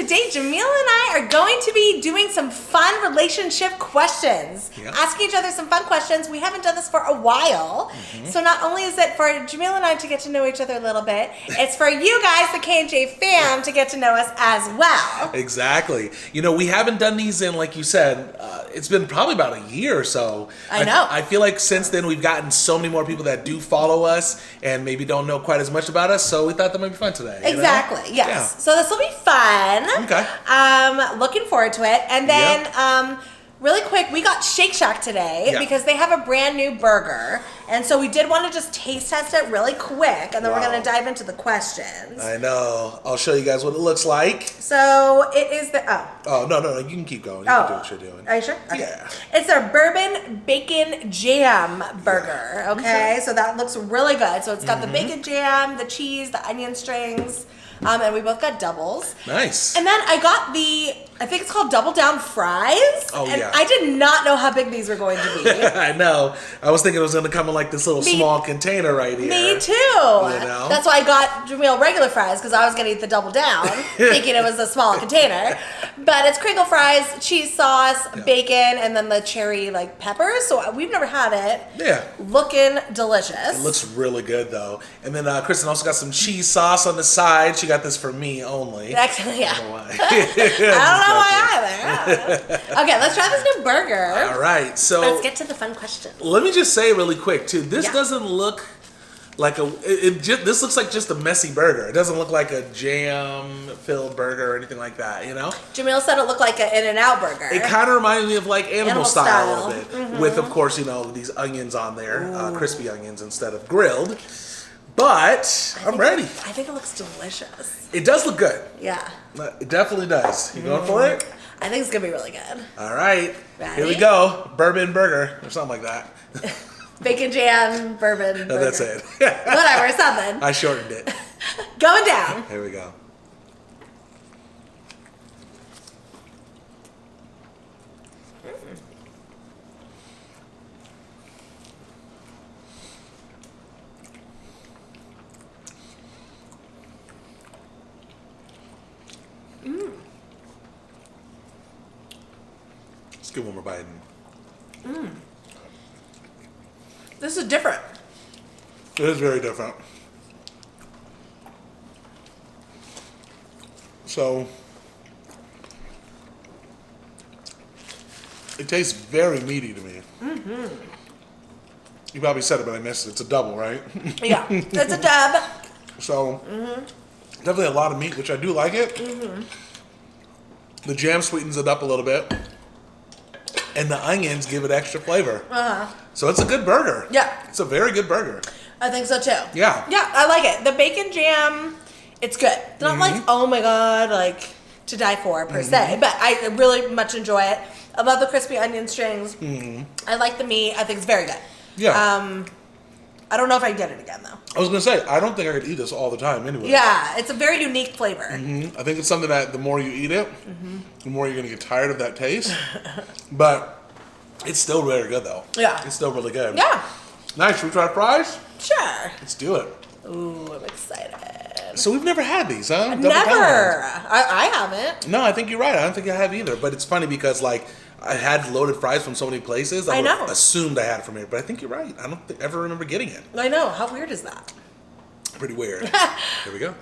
today Jamil and I are going to be doing some fun relationship questions. Asking each other some fun questions. We haven't done this for a while. So not only is it for Jamil and I to get to know each other a little bit, it's for you guys, the K&J fam, to get to know us as well. Exactly. You know, we haven't done these in, like you said, it's been probably about a year or so. I know. I feel like since then we've gotten so many more people that do follow us and maybe don't know quite as much about us, so we thought that might be fun today. Exactly, yes. Yeah. So this will be fun. Okay. Looking forward to it. And then really quick, we got Shake Shack today because they have a brand new burger. And so we did want to just taste test it really quick, and then we're going to dive into the questions. I know. I'll show you guys what it looks like. So it is the... Oh, no. You can keep going. You can do what you're doing. Are you sure? Okay. Yeah. It's their bourbon bacon jam burger, okay? So that looks really good. So it's got the bacon jam, the cheese, the onion strings, and we both got doubles. Nice. And then I got I think it's called Double Down Fries. Oh, and I did not know how big these were going to be. I know. I was thinking it was going to come in like this little small container right here. Me too. You know? That's why I got Jamil regular fries, because I was going to eat the Double Down, thinking it was a small container. But it's crinkle fries, cheese sauce, bacon, and then the cherry peppers. So we've never had it. Yeah. Looking delicious. It looks really good though. And then Kristen also got some cheese sauce on the side. She got this for me only. Excellent. Yeah. I don't know why. I don't know why either. Okay, let's try this new burger. All right, so let's get to the fun question. Let me just say really quick too. This doesn't look like this looks like just a messy burger. It doesn't look like a jam-filled burger or anything like that, you know? Jamil said it looked like an In-N-Out burger. It kind of reminded me of like animal style a little bit. With, of course, you know, these onions on there, crispy onions instead of grilled. But I'm ready. I think it looks delicious. It does look good. Yeah. It definitely does. You going for it? I think it's going to be really good. All right. Ready? Here we go. Bourbon burger or something like that. Bacon jam, bourbon burger. That's it. Whatever, something. I shortened it. Going down. Here we go. Let's get one more bite. This is different. It is very different. So, it tastes very meaty to me. You probably said it, but I missed it. It's a double, right? Yeah, it's a dub. So, definitely a lot of meat, which I do like it. The jam sweetens it up a little bit. And the onions give it extra flavor. So it's a good burger. Yeah. It's a very good burger. I think so too. Yeah. Yeah, I like it. The bacon jam, it's good. It's not like, oh my God, like to die for per se, but I really much enjoy it. I love the crispy onion strings. I like the meat. I think it's very good. Yeah. I don't know if I can get it again though. I was going to say, I don't think I could eat this all the time anyway. Yeah, it's a very unique flavor. I think it's something that the more you eat it, the more you're going to get tired of that taste. But it's still very good though. Yeah. It's still really good. Yeah. Nice. Should we try fries? Sure. Let's do it. Ooh, I'm excited. So we've never had these, huh? Never. I haven't. No, I think you're right. I don't think I have either. But it's funny because I had loaded fries from so many places. I know. Assumed I had it from here, but I think you're right. I don't ever remember getting it. I know. How weird is that? Pretty weird. Here we go.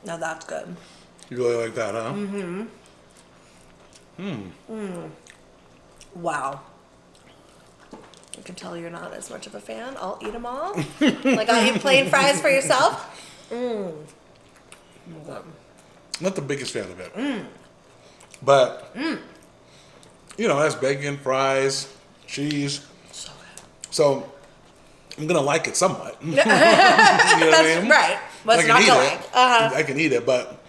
Now that's good. You really like that, huh? Wow. I can tell you're not as much of a fan. I'll eat them all. Like I'll eat plain fries for yourself. Not the biggest fan of it. But, you know, that's bacon, fries, cheese. So good. So, I'm going to like it somewhat. You know what I mean? Right. What's not to like? I can eat it, but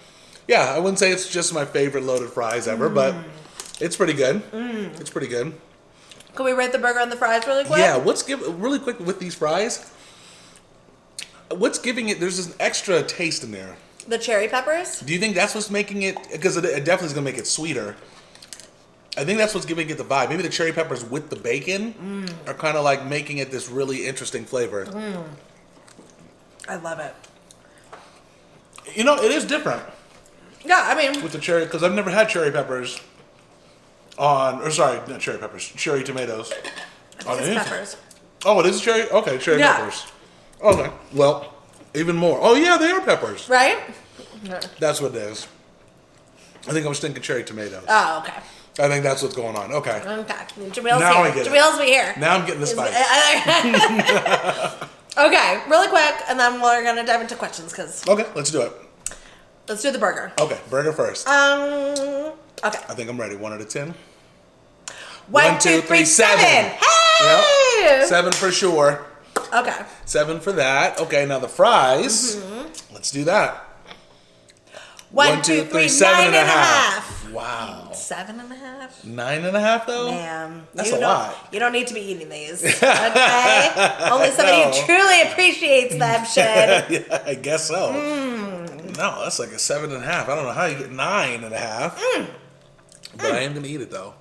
yeah, I wouldn't say it's just my favorite loaded fries ever, but it's pretty good. It's pretty good. Can we rate the burger and the fries really quick? Yeah, really quick with these fries, what's giving it, there's an extra taste in there. The cherry peppers? Do you think that's what's making it, because it definitely is going to make it sweeter. I think that's what's giving it the vibe. Maybe the cherry peppers with the bacon are kind of like making it this really interesting flavor. I love it. You know, it is different. Yeah, I mean, with the cherry, because I've never had cherry peppers not cherry peppers, cherry tomatoes. It's peppers. Oh, it is cherry? Okay, cherry peppers. Okay, well, even more. Oh, yeah, they are peppers. Right? That's what it is. I think I was thinking cherry tomatoes. Oh, okay. I think that's what's going on. Okay. Okay. Jamil's Now here. I get it. Jamil's be here. Now I'm getting the spice. Okay, really quick, and then we're going to dive into questions, because... Okay, let's do it. Let's do the burger. Okay, burger first. Okay. I think I'm ready. 1 out of 10. 1, 2, 3, 7. Hey! Yep. 7 for sure. Okay. 7 for that. Okay, now the fries. Let's do that. 1, 2, 3, 9.5. Wow. 7.5. 9.5 though? Ma'am. That's a lot. You don't need to be eating these. Okay? Only somebody who truly appreciates them should. Yeah, I guess so. No, that's like a 7.5. I don't know how you get 9.5. But I am going to eat it though.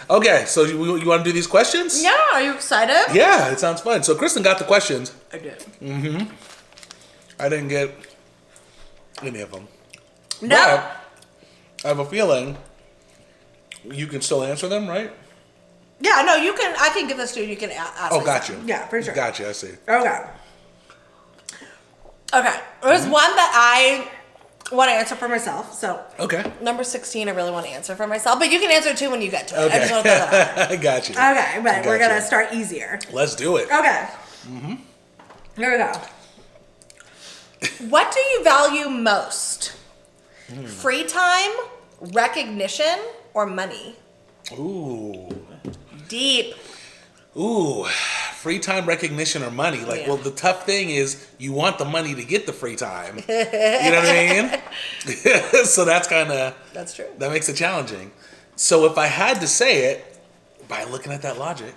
Okay, so you want to do these questions? Yeah, are you excited? Yeah, it sounds fun. So Kristen got the questions. I did. I didn't get any of them. No. But I have a feeling you can still answer them, right? Yeah, no, you can. I can give this to you. You can ask. Oh, got you. Yeah, for sure. Got you. I see. Okay. Okay. There's one that I want to answer for myself. So, Okay. number 16, I really want to answer for myself. But you can answer too when you get to it. Okay. I just want to throw that out. I got you. Okay, but we're going to Gotcha. start easier. Let's do it. Okay. Here we go. What do you value most? Free time, recognition, or money? Ooh. Deep. Ooh. Free time, recognition, or money. Like, Yeah. well, the tough thing is you want the money to get the free time. You know what I mean? So that's kind of... That's true. That makes it challenging. So if I had to say it, by looking at that logic,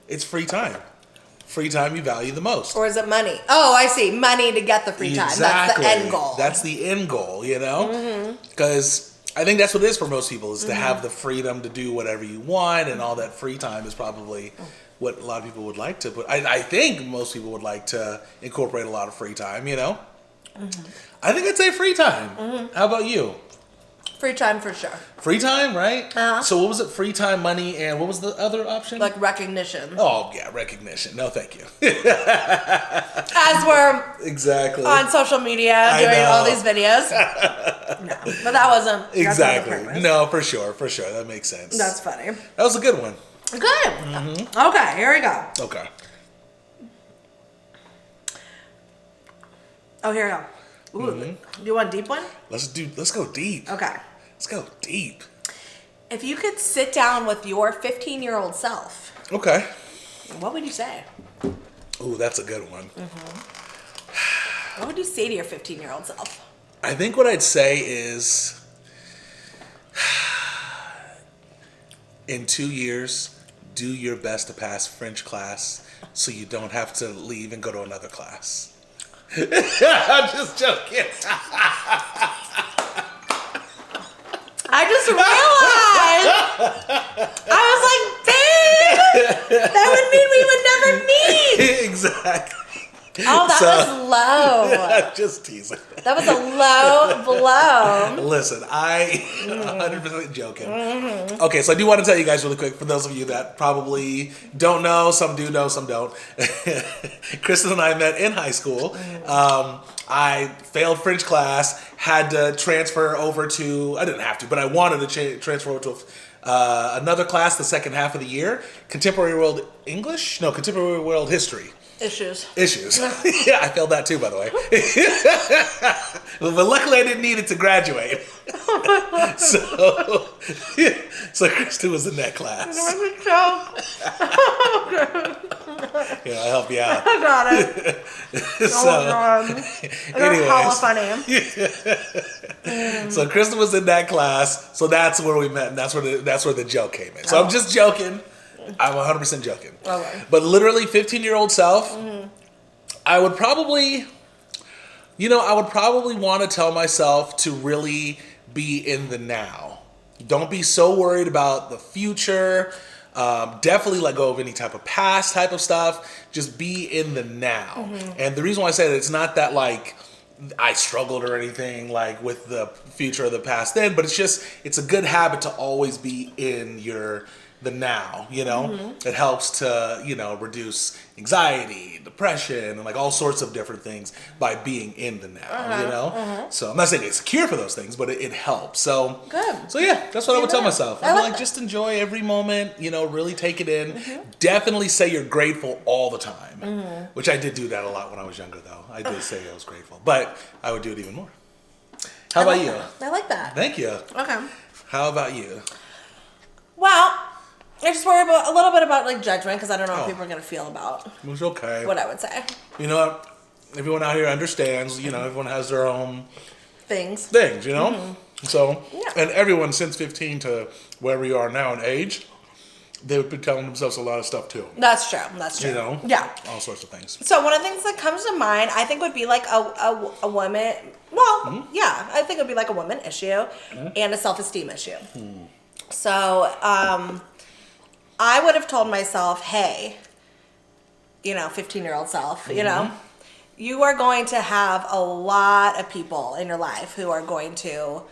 it's free time. Free time you value the most. Or is it money? Oh, I see. Money to get the free time. Exactly. That's the end goal. That's the end goal, you know? Because I think that's what it is for most people, is to have the freedom to do whatever you want, and all that free time is probably what a lot of people would like to put. I think most people would like to incorporate a lot of free time, you know? I think I'd say free time. How about you? Free time for sure. Free time, right? Uh-huh. So what was it? Free time, money, and what was the other option? Like recognition. Oh, yeah, recognition. No, thank you. As we're Exactly. on social media I doing know. all these videos. No, but that wasn't Exactly. That's not the purpose. No, for sure. For sure. That makes sense. That's funny. That was a good one. Good. Okay, here we go. Okay. Oh, here we go. Ooh, you want a deep one? Let's go deep. Okay. Let's go deep. If you could sit down with your 15-year-old self, Okay. what would you say? Ooh, that's a good one. What would you say to your 15-year-old self? I think what I'd say is, in 2 years, do your best to pass French class so you don't have to leave and go to another class. I'm just joking. I just realized. I was like, babe, that would mean we would never meet. Exactly. Oh, that was low. I'm just teasing. That was a low blow. Listen, I 100% joking. Okay, so I do want to tell you guys really quick, for those of you that probably don't know, some do know, some don't. Kristen and I met in high school. I failed French class, had to transfer over to, I didn't have to, but I wanted to transfer over to another class the second half of the year. Contemporary World English? No, Contemporary World History. Issues. Yeah, I failed that too, by the way. But luckily I didn't need it to graduate. So Kristen was in that class. Yeah, I'll help you out. I got it. Anyways, so Kristen was in that class, so that's where we met, and that's where the joke came in. So I'm just joking. I'm 100% joking. Okay. But literally, 15-year-old self, I would probably want to tell myself to really be in the now. Don't be so worried about the future. Definitely let go of any type of past type of stuff. Just be in the now. And the reason why I say that, it's not that like I struggled or anything like with the future or the past then, but it's a good habit to always be in the now, you know. It helps to, you know, reduce anxiety, depression, and like all sorts of different things by being in the now, you know. So I'm not saying it's a cure for those things, but it helps. So good. So yeah, that's what I would tell myself. I I'd be like like, just enjoy every moment, you know, really take it in. Definitely say you're grateful all the time, which I did do that a lot when I was younger, though. I did say I was grateful, but I would do it even more. How about you? I like that. Thank you. Okay. How about you? Well, I just worry about a little bit about like judgment because I don't know how people are gonna feel about It's okay. what I would say. You know what? Everyone out here understands. You know, everyone has their own Things. You know. So, and everyone since 15 to wherever you are now in age, they would be telling themselves a lot of stuff too. That's true. That's true. You know. Yeah. All sorts of things. So one of the things that comes to mind, I think, would be like a woman. Well, yeah, I think it would be like a woman issue and a self-esteem issue. So, I would have told myself, hey, you know, 15-year-old self, you know, you are going to have a lot of people in your life who are going to,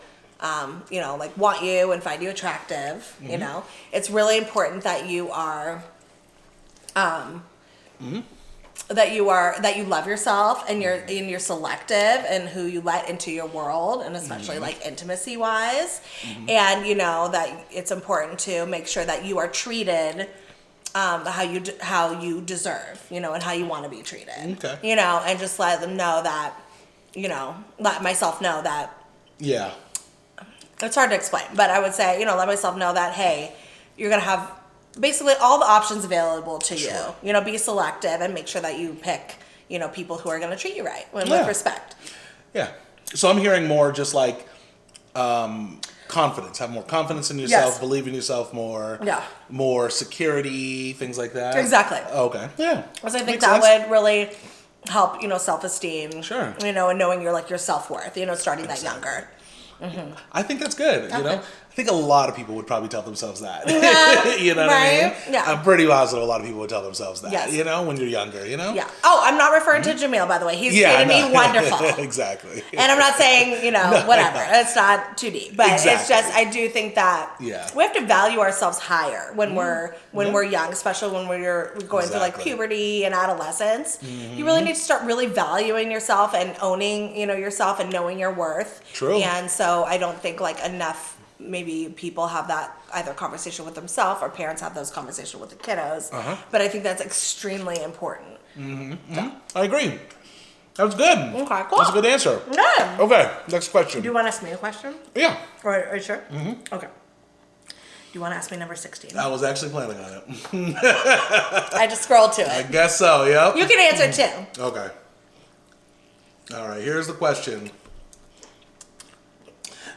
you know, like want you and find you attractive. You know, it's really important that you are, that you love yourself and you're selective in who you let into your world, and especially like intimacy wise. And you know that it's important to make sure that you are treated how you deserve, you know, and how you want to be treated. Okay. You know, and just let them know that, you know, let myself know that. Yeah. It's hard to explain, but I would say, you know, let myself know that, hey, you're gonna have basically all the options available to you. You know, be selective and make sure that you pick, you know, people who are going to treat you right with respect. Yeah. So I'm hearing more just like confidence. Have more confidence in yourself. Believe in yourself more. Yeah. More security, things like that. Exactly. Okay. Yeah. Because I think that would really help, you know, self-esteem. Sure. You know, and knowing your self-worth. You know, starting that younger. I think that's good. You know, I think a lot of people would probably tell themselves that. You know what I mean? Yeah. I'm pretty positive a lot of people would tell themselves that. Yes. You know, when you're younger. You know. Yeah. Oh, I'm not referring to Jamil, by the way. He's treating me wonderful. Exactly. And I'm not saying, you know, whatever. It's not too deep, but it's just I do think that we have to value ourselves higher when we're young, especially when we're going through like puberty and adolescence. You really need to start really valuing yourself and owning, you know, yourself and knowing your worth. True. And so I don't think like enough maybe people have that either conversation with themselves or parents have those conversations with the kiddos. But I think that's extremely important. I agree. That was good. Okay, cool. That's a good answer. Good. Okay, next question. Do you want to ask me a question? Yeah. Are you sure? Okay. Do you want to ask me number 16? I was actually planning on it. I just scrolled to it. I guess so, yep. You can answer too. Okay. All right, here's the question.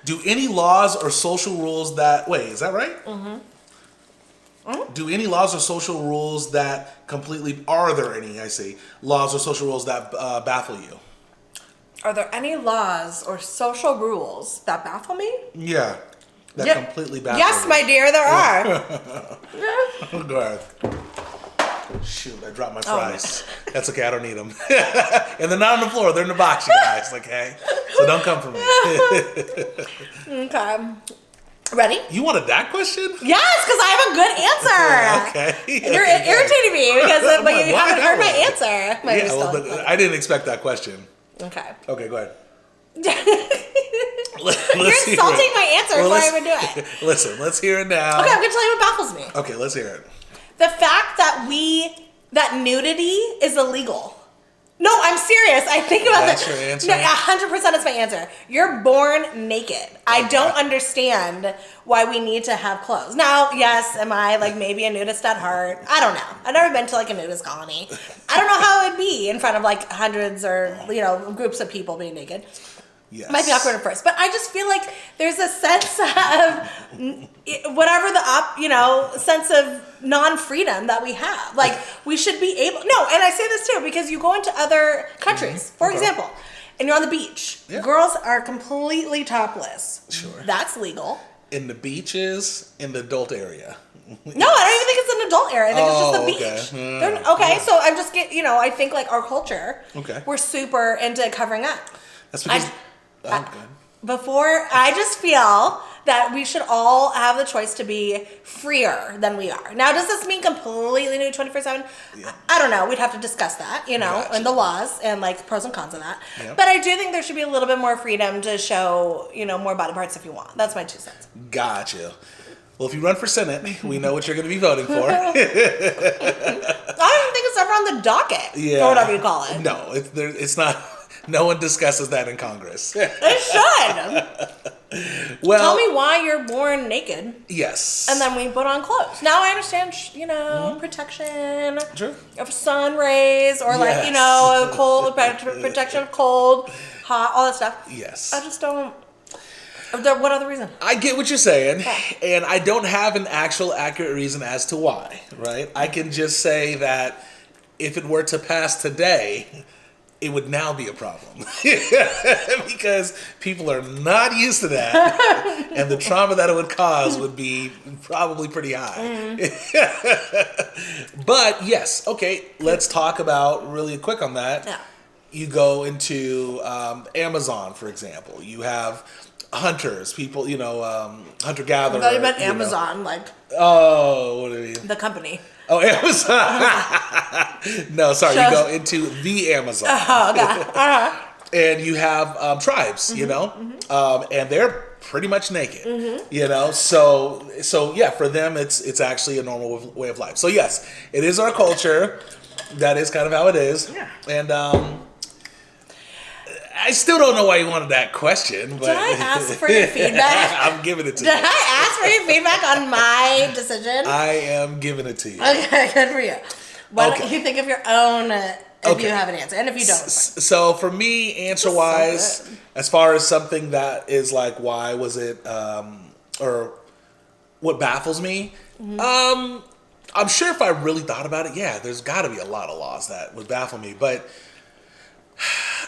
Do any laws or social rules that... Wait, is that right? Do any laws or social rules that completely... Are there any, I see, laws or social rules that baffle you? Are there any laws or social rules that baffle me? Yeah. That completely baffle Yes, you. my dear, there are. Go ahead. Shoot, I dropped my fries. That's okay, I don't need them. And they're not on the floor, they're in the box, you guys, okay? So don't come for me. Okay. Ready? You wanted that question? Yes, because I have a good answer. Okay. You're irritating me because but you haven't heard my answer. I didn't expect that question. Okay. Okay, go ahead. You're insulting my answer before I even do it. Listen, let's hear it now. Okay, I'm going to tell you what baffles me. Okay, let's hear it. The fact that nudity is illegal. No, I'm serious. I think about That's your answer? No, 100% is my answer. You're born naked. I don't understand why we need to have clothes. Now, yes, am I like maybe a nudist at heart? I don't know. I've never been to like a nudist colony. I don't know how it would be in front of like hundreds or, you know, groups of people being naked. Yes. Might be awkward at first, but I just feel like there's a sense of whatever sense of non-freedom that we have. Like we should be able. No, and I say this too because you go into other countries, for example, and you're on the beach. Yeah. Girls are completely topless. Sure. That's legal. in the beaches in the adult area. No, I don't even think it's an adult area. I think it's just the beach. Okay. So I'm just I think like our culture, we're super into covering up. That's because I just feel that we should all have the choice to be freer than we are. Now, does this mean completely new 24/7? Yeah. I don't know. We'd have to discuss that, and the laws and like pros and cons of that. Yep. But I do think there should be a little bit more freedom to show, more body parts if you want. That's my 2 cents. Gotcha. Well, if you run for Senate, we know what you're going to be voting for. I don't think it's ever on the docket, or whatever you call it. No, it's not. No one discusses that in Congress. It should. Well, tell me why you're born naked. Yes. And then we put on clothes. Now I understand, protection of sun rays or cold protection of cold, hot, all that stuff. Yes. I just don't. What other reason? I get what you're saying, and I don't have an actual accurate reason as to why, right? I can just say that if it were to pass today, it would now be a problem because people are not used to that, and the trauma that it would cause would be probably pretty high. But yes, okay, let's talk about really quick on that. Yeah. You go into Amazon, for example. You have hunters, people, hunter-gatherer. I thought you meant Amazon, Oh, what do you mean? The company. Oh, Amazon. No, sorry. You go into the Amazon. Oh, okay. And you have tribes, and they're pretty much naked, So yeah, for them, it's actually a normal way of life. So yes, it is our culture. That is kind of how it is. Yeah. And I still don't know why you wanted that question. But did I ask for your feedback? I'm giving it to you. Did I ask for your feedback on my decision? I am giving it to you. Okay, good for you. Why don't you think of your own if you have an answer? And if you don't, so for me, answer-wise, as far as something that is like, why was it, or what baffles me, I'm sure if I really thought about it, there's got to be a lot of laws that would baffle me. But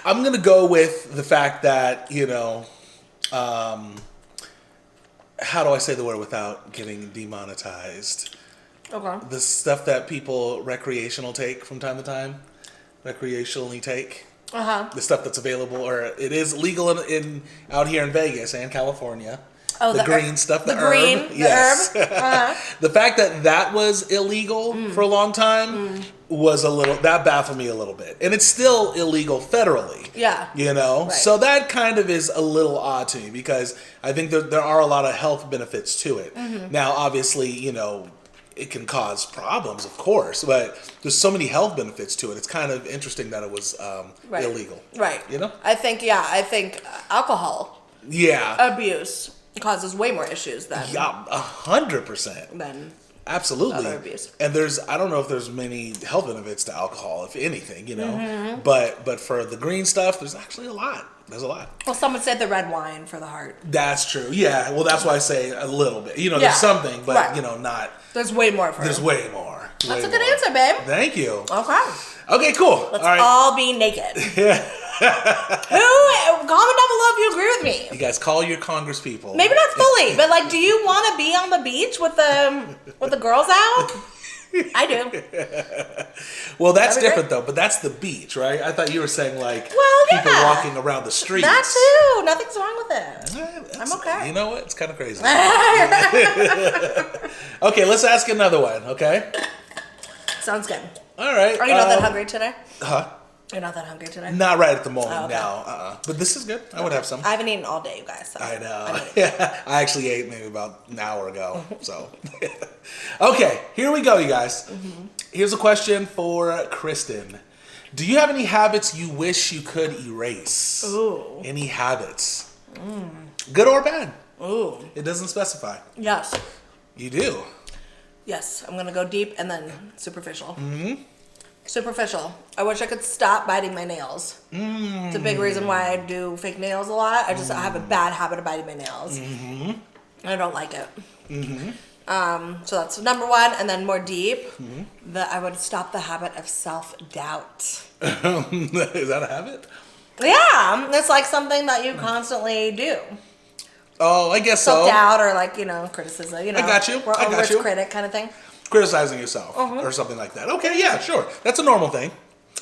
I'm going to go with the fact that, how do I say the word without getting demonetized? Okay. The stuff that people recreationally take. The stuff that's available, or it is legal in out here in Vegas and California. Oh, the green stuff, the herb. Yes. The fact that was illegal for a long time was that baffled me a little bit. And it's still illegal federally. Yeah. Right. So that kind of is a little odd to me because I think there are a lot of health benefits to it. Mm-hmm. Now, obviously, it can cause problems, of course, but there's so many health benefits to it. It's kind of interesting that it was illegal. Right. I think alcohol abuse causes way more issues than 100%. Than absolutely other abuse. And I don't know if there's many health benefits to alcohol, if anything, but for the green stuff, there's actually a lot. There's a lot. Well, someone said the red wine for the heart. That's true. Yeah. Well, that's why I say a little bit. There's something, but not. There's way more for it. The's way more. That's a good answer, babe. Thank you. Okay, cool. Let's all be naked. Comment down below if you agree with me. You guys call your Congress people. Maybe not fully, but do you want to be on the beach with the girls out? I do. Well, that's different though. But that's the beach, right? I thought you were saying people walking around the streets. That too. Nothing's wrong with it. I'm okay. You know what? It's kind of crazy. Okay, let's ask another one. Okay. Sounds good. All right. Are you not that hungry today? Huh? You're not that hungry today? Not right at the moment, now. But this is good. I would have some. I haven't eaten all day, you guys. So I know. I actually ate maybe about an hour ago. So, okay, here we go, you guys. Mm-hmm. Here's a question for Kristen. Do you have any habits you wish you could erase? Ooh. Any habits? Good or bad? Ooh. It doesn't specify. Yes. You do? Yes. I'm going to go deep and then superficial. Mm-hmm. Superficial. I wish I could stop biting my nails. It's a big reason why I do fake nails a lot. I have a bad habit of biting my nails. Mm-hmm. I don't like it. Mm-hmm. So that's number one. And then more deep, that I would stop the habit of self-doubt. Is that a habit? Yeah. It's like something that you constantly do. Oh, I guess so. Self-doubt or like, criticism, I got you. We're I got you. critic kind of thing. Criticizing yourself or something like that. Okay, yeah, sure. That's a normal thing.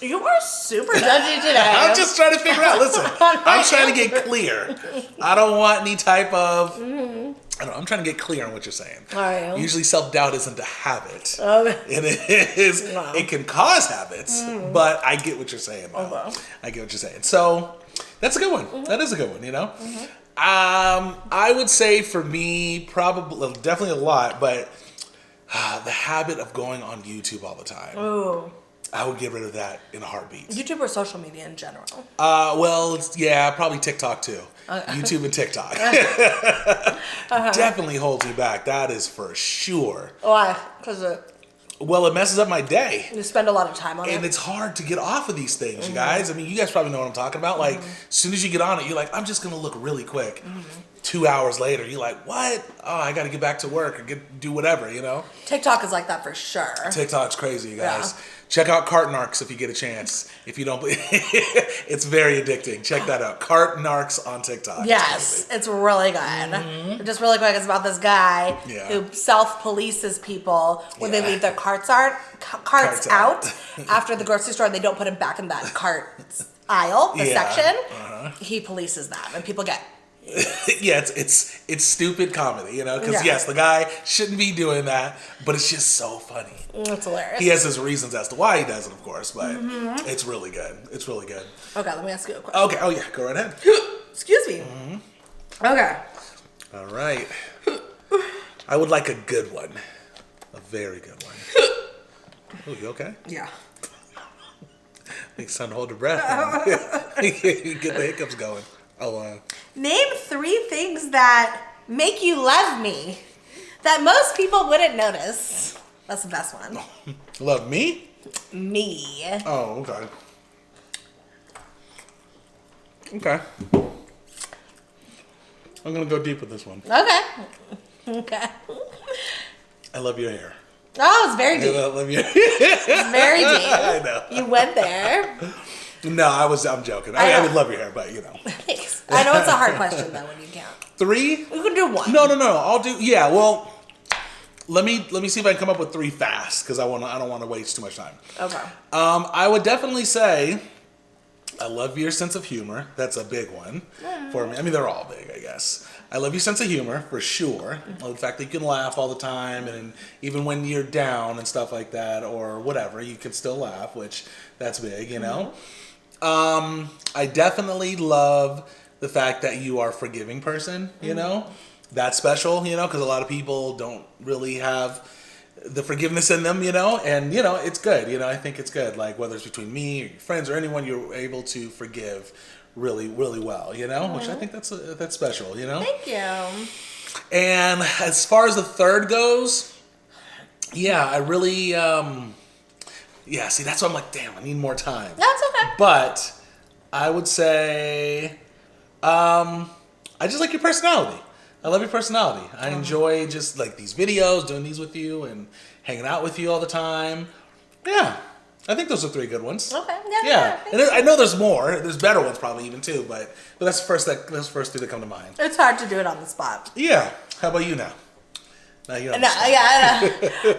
You are super judgy today. I'm just trying to figure out. Listen, I'm trying to get clear. I don't want any type of... I'm trying to get clear on what you're saying. Usually self-doubt isn't a habit. And it is, it can cause habits, but I get what you're saying. I get what you're saying. So that's a good one. That is a good one, I would say for me, probably, definitely a lot, but the habit of going on YouTube all the time. Ooh. I would get rid of that in a heartbeat. YouTube or social media in general? Probably TikTok too. YouTube and TikTok. Definitely holds you back. That is for sure. Why? Because it messes up my day. You spend a lot of time on it. And it's hard to get off of these things, you guys. I mean, you guys probably know what I'm talking about. Like, as soon as you get on it, you're like, I'm just going to look really quick. 2 hours later, you're like, what? Oh, I got to get back to work or do whatever, TikTok is like that for sure. TikTok's crazy, you guys. Yeah. Check out Cart Narcs if you get a chance. If you don't, it's very addicting. Check that out. Cart Narcs on TikTok. Yes, it's really good. Just really quick, it's about this guy who self-polices people when they leave their carts out after the grocery store and they don't put them back in that cart aisle, the section. He polices them and people get... it's stupid comedy, because yes, the guy shouldn't be doing that, but it's just so funny. It's hilarious. He has his reasons as to why he does it, of course, but it's really good. It's really good. Okay, let me ask you a question. Okay, oh yeah, go right ahead. Excuse me. Okay. All right. I would like a good one. A very good one. Oh, you okay? Yeah. Makes time to hold your breath. Get the hiccups going. Oh, Name 3 things that make you love me that most people wouldn't notice. That's the best one. Love me? Me. Oh, okay. Okay. I'm going to go deep with this one. Okay. I love your hair. Oh, it's very deep. I love your hair. It's very deep. I know. You went there. No, I'm joking. I would love your hair, but Thanks. I know it's a hard question though when you count. 3? We can do 1. No. I'll do. Yeah. Well, let me see if I can come up with 3 fast because I don't want to waste too much time. Okay. I would definitely say I love your sense of humor. That's a big one for me. I mean, they're all big, I guess. I love your sense of humor for sure. The fact that you can laugh all the time, and even when you're down and stuff like that, or whatever, you can still laugh, which that's big, I definitely love the fact that you are a forgiving person, That's special, because a lot of people don't really have the forgiveness in them, and, it's good, I think it's good, like whether it's between me or your friends or anyone, you're able to forgive really, really well, which I think that's special, Thank you. And as far as the third goes, I really, see, that's why I'm like, damn, I need more time. That's okay. But I would say, I just like your personality. I love your personality. I enjoy just like these videos, doing these with you and hanging out with you all the time. Yeah. I think those are 3 good ones. Okay. Yeah. And I know there's more. There's better ones probably even too, but that's the first 3 that come to mind. It's hard to do it on the spot. Yeah. How about you now? Now you know.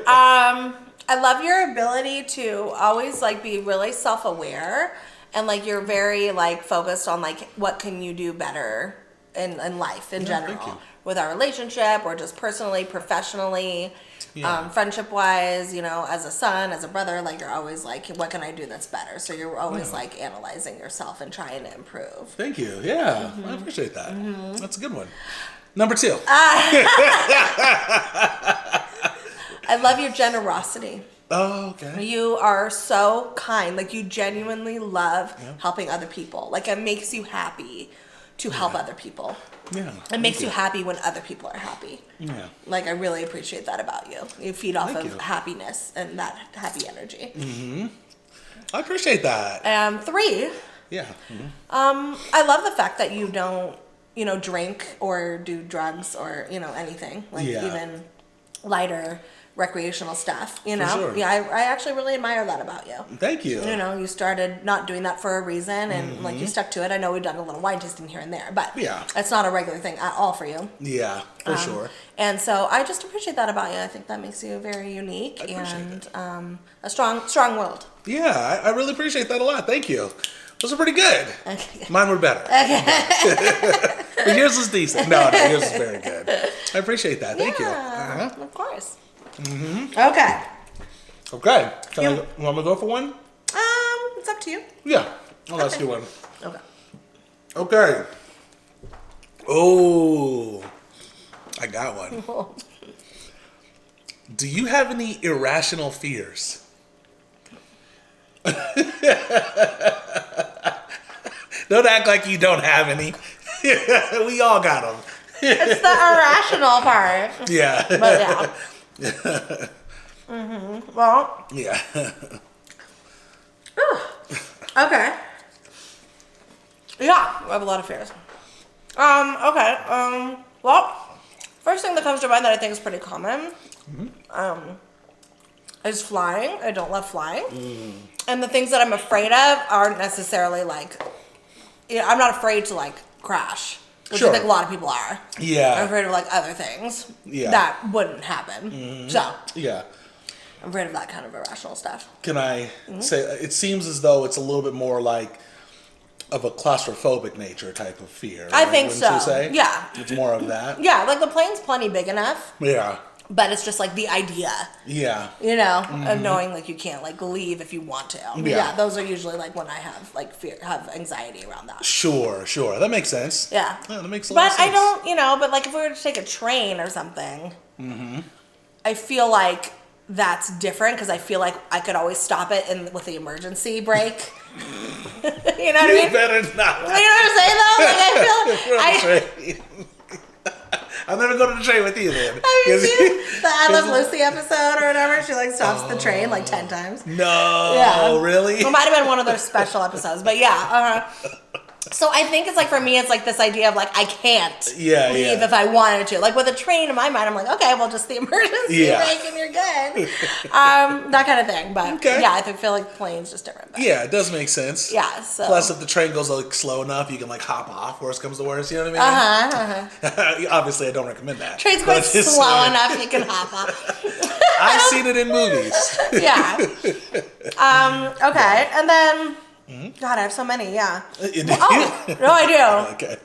I love your ability to always like be really self-aware and like you're very like focused on like what can you do better in life in general with our relationship or just personally, professionally. Friendship wise, as a son, as a brother, like you're always like, what can I do that's better? So you're always like analyzing yourself and trying to improve. Thank you. Yeah, I appreciate that. That's a good one. Number 2. I love your generosity. Oh, okay. You are so kind. Like you genuinely love helping other people. Like it makes you happy to help other people. Yeah. It makes you happy when other people are happy. Yeah. Like I really appreciate that about you. You feed off of happiness and that happy energy. I appreciate that. 3. Yeah. I love the fact that you don't, drink or do drugs or, anything. Like even lighter recreational stuff, you know? sure. Yeah, I actually really admire that about you. Thank you. You know, you started not doing that for a reason, and like you stuck to it. I know we've done a little wine tasting here and there, but it's not a regular thing at all for you. Yeah, for sure. And so I just appreciate that about you. I think that makes you very unique and a strong world. Yeah, I really appreciate that a lot. Thank you. Those are pretty good. Okay. Mine were better. Okay. But yours was decent. No, yours is very good. I appreciate that. Thank you. Of course. Okay. Okay. You want me to go for one? It's up to you. Yeah. I'll ask you one. Okay. Okay. Oh, I got one. Do you have any irrational fears? Don't act like you don't have any. We all got them. It's the irrational part. Yeah. But yeah. Well. Yeah. Okay. Yeah, I have a lot of fears. Okay. Well, first thing that comes to mind that I think is pretty common, is flying. I don't love flying. And the things that I'm afraid of aren't necessarily like, I'm not afraid to like crash, which I think a lot of people are. Yeah. I'm afraid of like other things that wouldn't happen. So. Yeah. I'm afraid of that kind of irrational stuff. Can I say, it seems as though it's a little bit more like of a claustrophobic nature type of fear. Right? I think so. You say? Yeah. It's more of that. Yeah, like the plane's plenty big enough. Yeah. But it's just like the idea. Yeah. You know, of knowing like you can't like leave if you want to. Yeah. Those are usually like when I have like have anxiety around that. Sure. That makes sense. Yeah. That makes a lot of sense. But I don't, but like if we were to take a train or something, I feel like that's different because I feel like I could always stop it with the emergency brake. You know what I mean? You better not. You know what I'm saying though? Like I feel I'll never go to the train with you then. Have you seen the I Love Lucy episode or whatever? She like stops the train like 10 times. No, yeah. Really? It might have been one of their special episodes, but yeah. So I think it's like for me, it's like this idea of like I can't leave if I wanted to. Like with a train in my mind, I'm like, okay, well just the emergency brake and you're good. That kind of thing. But yeah, I feel like planes just different. But. Yeah, it does make sense. Yeah. So. Plus, if the train goes like slow enough, you can like hop off. Worst comes to worst, you know what I mean? Obviously, I don't recommend that. Train's going slow enough, you can hop off. I've seen it in movies. Yeah. Okay, and then. God, I have so many, yeah. No, I do. Okay.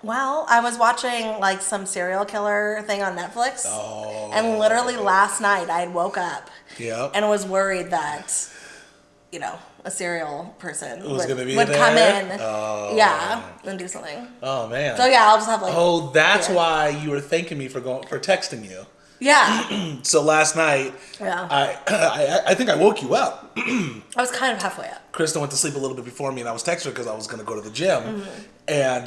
Well, I was watching like some serial killer thing on Netflix. Oh. And literally last night I had woke up and was worried that, a serial person would come in. Oh. Yeah, and do something. Oh, man. So yeah, I'll just have like... Oh, that's why you were thanking me for texting you. Yeah. So last night, I think I woke you up. I was kind of halfway up. Kristen went to sleep a little bit before me, and I was texting her because I was going to go to the gym. And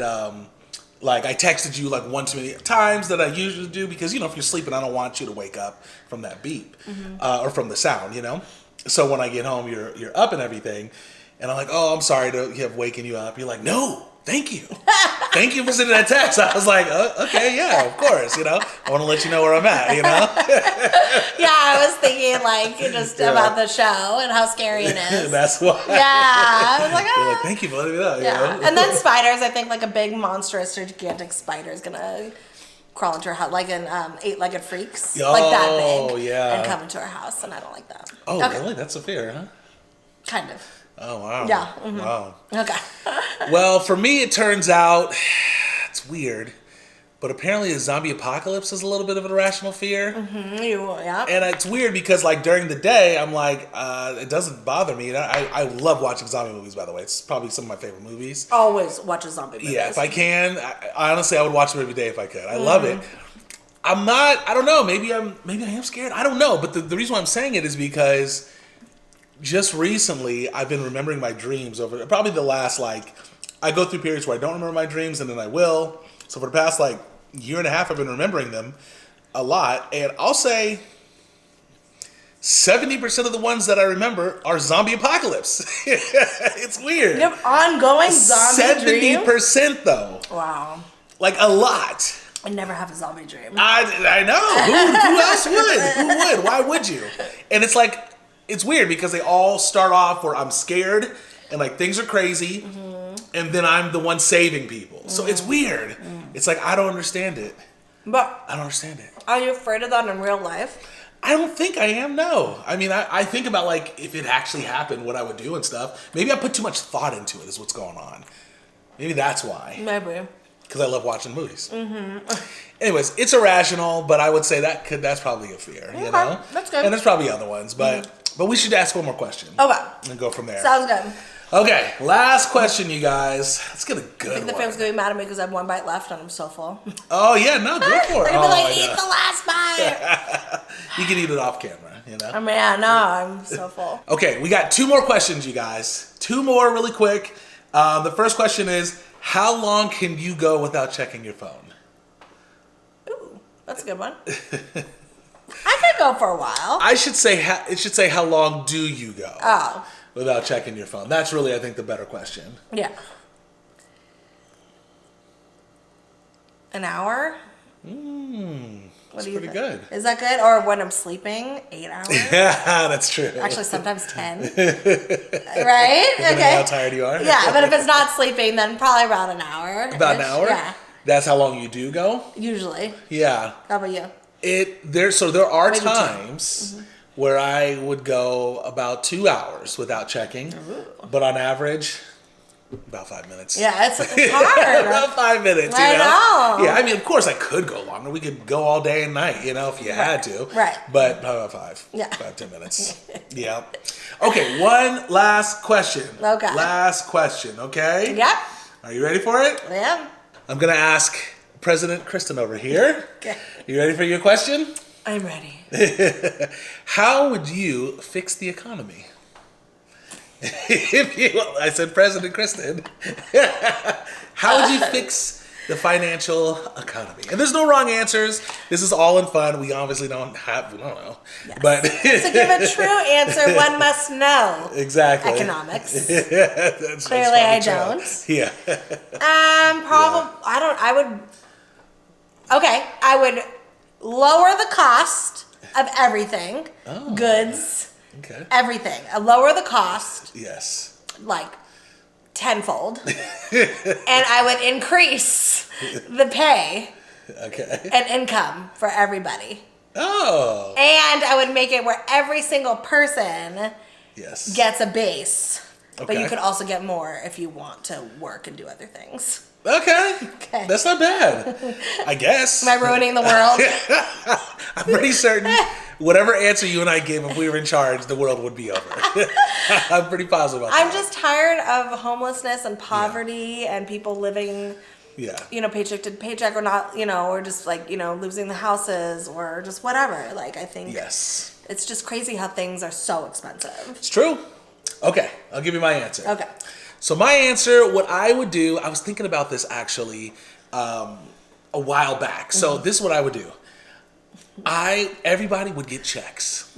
like I texted you like one too many times that I usually do because if you're sleeping, I don't want you to wake up from that beep or from the sound, So when I get home, you're up and everything, and I'm like, oh, I'm sorry to have waken you up. You're like, no. Thank you. Thank you for sending that text. I was like, okay, yeah, of course, I want to let you know where I'm at, Yeah, I was thinking like just about the show and how scary it is. That's why. Yeah, I was like, You're like, thank you for letting me know. Yeah, and then spiders, I think like a big monstrous gigantic spider is going to crawl into her house, like in 8-Legged Freaks, like that big, and come into her house, and I don't like that. Oh, really? That's a fear, huh? Kind of. Oh, wow. Yeah. Wow. Okay. Well, for me, it turns out, it's weird, but apparently a zombie apocalypse is a little bit of an irrational fear. Yeah. And it's weird because, like, during the day, I'm like, it doesn't bother me. And I love watching zombie movies, by the way. It's probably some of my favorite movies. Always watch a zombie movie. Yeah, if I can. Honestly, I would watch them every day if I could. I love it. I'm not, I don't know, maybe I am scared. I don't know. But the reason why I'm saying it is because just recently, I've been remembering my dreams over probably the last, I go through periods where I don't remember my dreams and then I will. So for the past, year and a half, I've been remembering them a lot. And I'll say 70% of the ones that I remember are zombie apocalypse. It's weird. You have ongoing zombie dreams? 70% though. Wow. Like a lot. I never have a zombie dream. I know. Who else would? Who would? Why would you? And it's like, it's weird because they all start off where I'm scared and like things are crazy, and then I'm the one saving people. So it's weird. It's like, I don't understand it. But I don't understand it. are you afraid of that in real life? I don't think I am, no. I mean, I think about like if it actually happened, what I would do and stuff. Maybe I put too much thought into it is what's going on. Maybe that's why. Maybe. Because I love watching movies. Anyways, it's irrational, but I would say that's probably a fear, you know? That's good. And there's probably other ones, but we should ask one more question. Okay. And go from there. Sounds good. Okay, last question, you guys. Let's get a good I think the one. fam's going to be mad at me because I have one bite left and I'm so full. Oh, yeah, no, go for it. They're going to be like, eat the last bite. You can eat it off camera, you know? I mean, I know. I'm so full. Okay, we got 2 more questions, you guys. 2 more really quick. The first question is, how long can you go without checking your phone? Ooh, that's a good one. I could go for a while. It should say how long do you go without checking your phone? That's really, I think, the better question. Yeah. An hour? That's pretty good. Is that good? Or when I'm sleeping, 8 hours? Yeah, that's true. Actually, sometimes 10. Right? Depending on how tired you are. Yeah, but if it's not sleeping, then probably around an hour. About an hour? Yeah. That's how long you do go? Usually. Yeah. How about you? There are Maybe 2. times where I would go about 2 hours without checking, but on average, about 5 minutes. Yeah, it's hard. About 5 minutes, I know. Yeah, I mean, of course I could go longer. We could go all day and night, if you had to. Right. But probably about 5. Yeah. 5-10 minutes. Yeah. Okay, one last question. Okay. Last question, okay? Yep. Are you ready for it? Yeah. I'm going to ask President Kristen over here. Okay. You ready for your question? I'm ready. How would you fix the economy? I said President Kristen. How would you fix the financial economy? And there's no wrong answers. This is all in fun. We obviously we don't know. Yes. But to give a true answer, one must know exactly economics. That's Clearly, I true. don't. Yeah. I would lower the cost of everything, goods. Okay. Everything. I lower the cost. Yes. Like tenfold. And I would increase the pay. Okay. And income for everybody. Oh. And I would make it where every single person gets a base. Okay. But you could also get more if you want to work and do other things. Okay. Okay. That's not bad. I guess. Am I ruining the world? I'm pretty certain whatever answer you and I gave, if we were in charge, the world would be over. I'm pretty positive about that. I'm just tired of homelessness and poverty and people living, paycheck to paycheck or not, or just like, losing the houses or just whatever. Like, I think it's just crazy how things are so expensive. It's true. Okay, I'll give you my answer. Okay. So my answer, what I would do, I was thinking about this actually a while back. So this is what I would do. Everybody would get checks.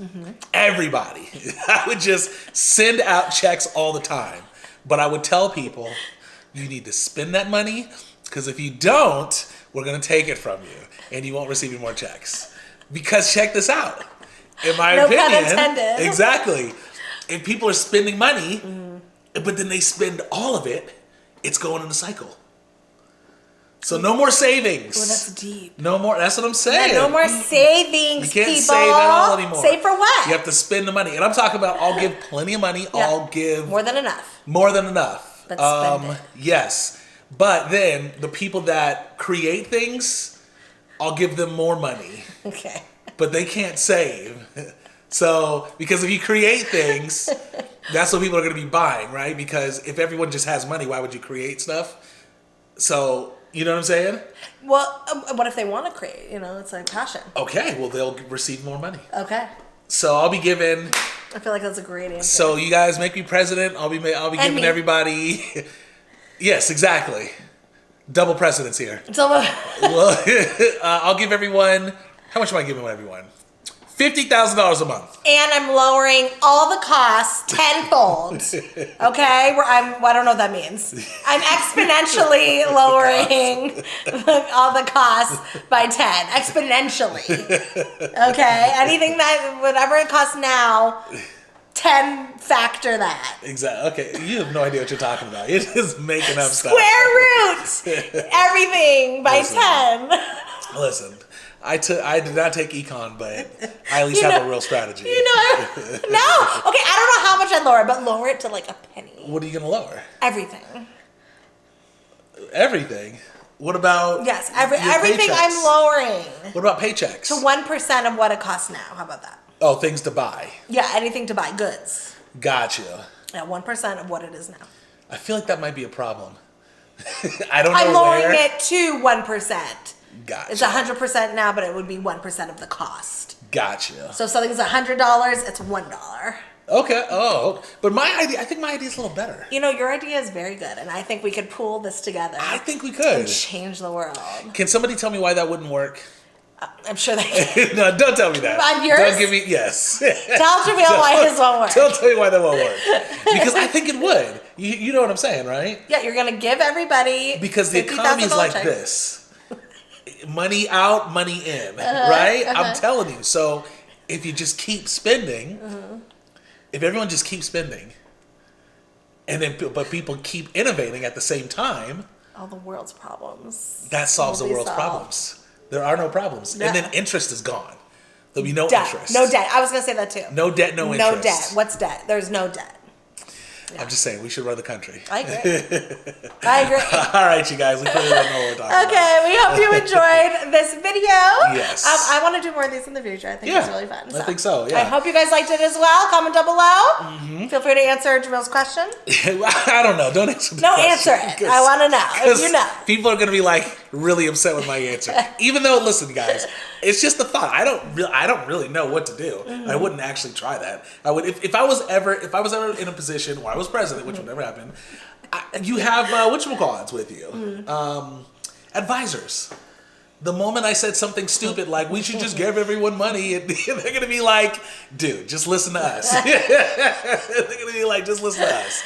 Everybody. I would just send out checks all the time. But I would tell people, you need to spend that money, because if you don't, we're going to take it from you, and you won't receive any more checks. Because check this out. In my opinion, pun intended. Exactly. If people are spending money, but then they spend all of it, it's going in a cycle. So no more savings. Oh, that's deep. No more. That's what I'm saying. Yeah, no more savings, You can't people. save at all anymore. Save for what? You have to spend the money. And I'm talking about, I'll give plenty of money. I'll give more than enough. More than enough. But spend it. Yes. But then the people that create things, I'll give them more money. Okay. But they can't save. So, because if you create things, that's what people are going to be buying, right? Because if everyone just has money, why would you create stuff? So, you know what I'm saying? Well, what if they want to create? It's like passion. Okay, well, they'll receive more money. Okay. So I'll be giving. I feel like that's a great answer. So you guys make me president. I'll be giving everybody. Yes, exactly. Double presidents here. Well, I'll give everyone. How much am I giving everyone? $50,000 a month. And I'm lowering all the costs tenfold. Okay? I don't know what that means. I'm exponentially lowering all the costs by 10. Exponentially. Okay? Anything that, whatever it costs now, 10 factor that. Exactly. Okay, you have no idea what you're talking about. You're just making up stuff. Square root everything by 10. Listen, I did not take econ, but I at least have a real strategy. No. Okay, I don't know how much I'd lower it, but lower it to like a penny. What are you gonna lower? Everything. Everything? What about Yes, everything paychecks? I'm lowering. What about paychecks? To 1% of what it costs now. How about that? Oh, things to buy. Yeah, anything to buy, goods. Gotcha. Yeah, 1% of what it is now. I feel like that might be a problem. I don't know I'm lowering where. it to 1%. Gotcha. It's 100% now, but it would be 1% of the cost. Gotcha. So if something's $100, it's $1. Okay. Oh, but I think my idea is a little better. Your idea is very good, and I think we could pool this together. I think we could. And change the world. Can somebody tell me why that wouldn't work? I'm sure they can. No, don't tell me that. On yours? Don't give me, yes. Tell Jamil why his won't work. Don't tell me why that won't work. Because I think it would. You know what I'm saying, right? Yeah, you're going to give everybody because the economy is like this. Money out, money in, right? I'm telling you. So if you just keep spending, if everyone just keeps spending, but people keep innovating at the same time, all the world's problems. That solves the world's problems. There are no problems. And then interest is gone. There'll be no interest. No debt. I was going to say that too. No debt, no interest. No debt. What's debt? There's no debt. Yeah. I'm just saying, we should run the country. I agree. All right, you guys. We clearly don't know what we're talking about. We hope you enjoyed this video. Yes. I want to do more of these in the future. I think it's really fun. I think so, yeah. I hope you guys liked it as well. Comment down below. Feel free to answer Jamil's question. I don't know. Don't answer the question. Answer it. I want to know. If you know. People are going to be like really upset with my answer. Even though, listen, guys, it's just a thought. I don't really know what to do. I wouldn't actually try that. I would if I was ever in a position where I was president, which would never happen. You have whatchamacallits with you, advisors. The moment I said something stupid like we should just give everyone money, and they're gonna be like, "Dude, just listen to us." They're gonna be like, "Just listen to us."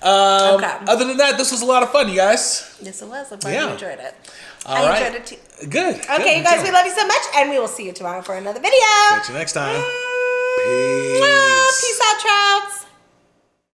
Other than that, this was a lot of fun, you guys. Yes, it was. I'm glad you enjoyed it. I enjoyed it too. Good. Okay, you guys, we love you so much, and we will see you tomorrow for another video. Catch you next time. Peace. Peace out, Trouts.